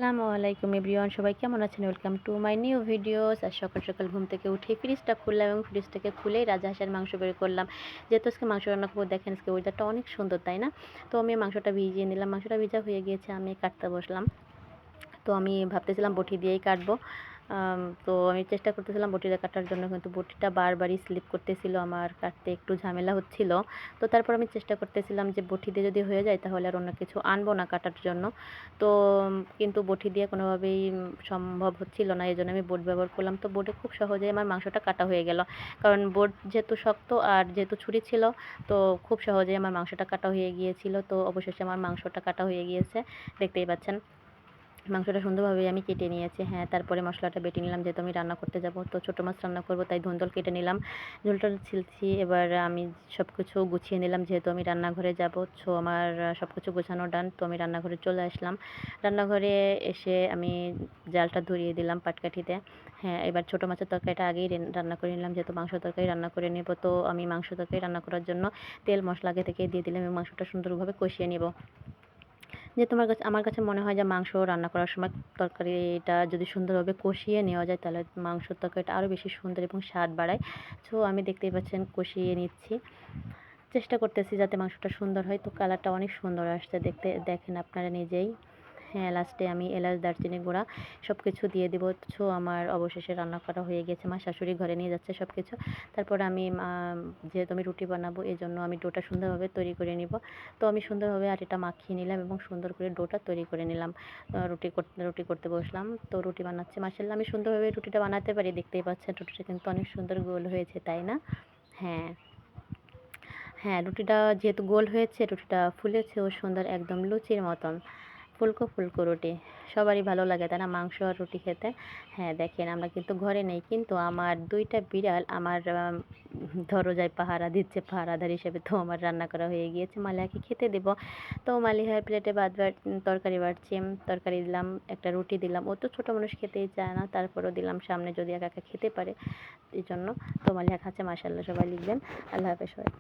আসসালামু আলাইকুম এভরিওয়ান, সবাই কেমন আছেন? Welcome to my new videos. আর সকাল সকাল ঘুম থেকে উঠে ফ্রিজটা খুললাম এবং ফ্রিজ থেকে খুলেই রাজহাঁসের মাংস বের করলাম। যেহেতু আজকে মাংস রান্না করবো, দেখেন আজকে ওয়েদারটা অনেক সুন্দর, তাই না? তো আমি মাংসটা ভিজিয়ে নিলাম, মাংসটা ভিজা হয়ে গিয়েছে, আমি কাটতে বসলাম। তো আমি ভাবতেছিলাম বটি দিয়েই কাটবো। তো আমি চেষ্টা করতেছিলাম বটি দিয়ে কাটার জন্য, কিন্তু বটিটা বারবারই স্লিপ করতেছিল, আমার কাটতে একটু ঝামেলা হচ্ছিল। তো তারপর আমি চেষ্টা করতেছিলাম যে বটি দিয়ে যদি হয়ে যায় তাহলে আর অন্য কিছু আনবো না কাটার জন্য। তো কিন্তু বটি দিয়ে কোনোভাবেই সম্ভব হচ্ছিল না, এই জন্য আমি বোর্ড ব্যবহার করলাম। তো বোর্ডে খুব সহজেই আমার মাংসটা কাটা হয়ে গেল, কারণ বোর্ড যেহেতু শক্ত আর যেহেতু ছুরি ছিল, তো খুব সহজেই আমার মাংসটা কাটা হয়ে গিয়েছিল। তো অবশেষে আমার মাংসটা কাটা হয়ে গিয়েছে, দেখতেই পাচ্ছেন। মাংসটা সুন্দরভাবে আমি কেটে নিয়েছি। হ্যাঁ, তারপরে মশলাটা বেটে নিলাম, যেহেতু আমি রান্না করতে যাব, তো ছোটো মাছ রান্না করব, তাই ধুন্দল কেটে নিলাম, ঝোলটা ছিলছি। এবার আমি সব কিছু গুছিয়ে নিলাম, যেহেতু আমি রান্নাঘরে যাব। সো আমার সব কিছু গোছানো ডান। তো আমি রান্নাঘরে চলে আসলাম। রান্নাঘরে এসে আমি জালটা ধরিয়ে দিলাম পাটকাঠিতে। হ্যাঁ, এবার ছোটো মাছের তরকারিটা আগেই রান্না করে নিলাম, যেহেতু মাংস তরকারি রান্না করে নেব। তো আমি মাংস তরকারি রান্না করার জন্য তেল মশলা আগে থেকে দিয়ে দিলাম এবং মাংসটা সুন্দরভাবে কষিয়ে নেব। যে আমার কাছে মনে হয় যে মাংস রান্না করার সময় তরকারিটা যদি সুন্দরভাবে কষিয়ে নেওয়া যায়, তাহলে মাংসর তরকারিটা আরও বেশি সুন্দর এবং স্বাদ বাড়ায়। সো আমি দেখতেই পাচ্ছেন কষিয়ে নিচ্ছি, চেষ্টা করতেছি যাতে মাংসটা সুন্দর হয়। তো কালারটা অনেক সুন্দর আসছে, দেখেন আপনারা নিজেই। হ্যাঁ, লাস্টে আমি এলাচ দারচিনি গুঁড়া সব কিছু দিয়ে দেবো। সো আমার অবশেষে রান্না করা হয়ে গেছে, মা শাশুড়ি ঘরে নিয়ে যাচ্ছে সব কিছু। তারপর আমি যেহেতু আমি রুটি বানাবো, এই জন্য আমি ডোটা সুন্দরভাবে তৈরি করে নিব। তো আমি সুন্দরভাবে আটাটা মাখিয়ে নিলাম এবং সুন্দর করে ডোটা তৈরি করে নিলাম। রুটি করতে বসলাম। তো রুটি বানাচ্ছি, মাশাআল্লাহ আমি সুন্দরভাবে রুটিটা বানাতে পারি, দেখতেই পাচ্ছেন। রুটিটা কিন্তু অনেক সুন্দর গোল হয়েছে, তাই না? হ্যাঁ, হ্যাঁ, রুটিটা যেহেতু গোল হয়েছে, রুটিটা ফুলেছেও সুন্দর, একদম লুচির মতন। ফুলকো ফুলকো রুটি সবারই ভালো লাগে, তাই না, মাংস আর রুটি খেতে? হ্যাঁ, দেখেন আমরা কিন্তু ঘরে নেই, কিন্তু আমার 2টা বিড়াল আমার দরজায় পাহারা দিচ্ছে, পাহারাদার হিসেবে। তো আমার রান্না করা হয়ে গিয়েছে, মালিহাকে খেতে দেব। তো মালিহার প্লেটে তরকারি বাড়ছি, তরকারি দিলাম, একটা রুটি দিলাম। ও তো ছোটো মানুষ, খেতেই চায় না, তারপরেও দিলাম সামনে, যদি একা একা খেতে পারে এই জন্য। তো মালিহা খাচ্ছে, মাশাআল্লাহ, সবাই লিখবেন। আল্লাহ হাফেজ সবাইকে।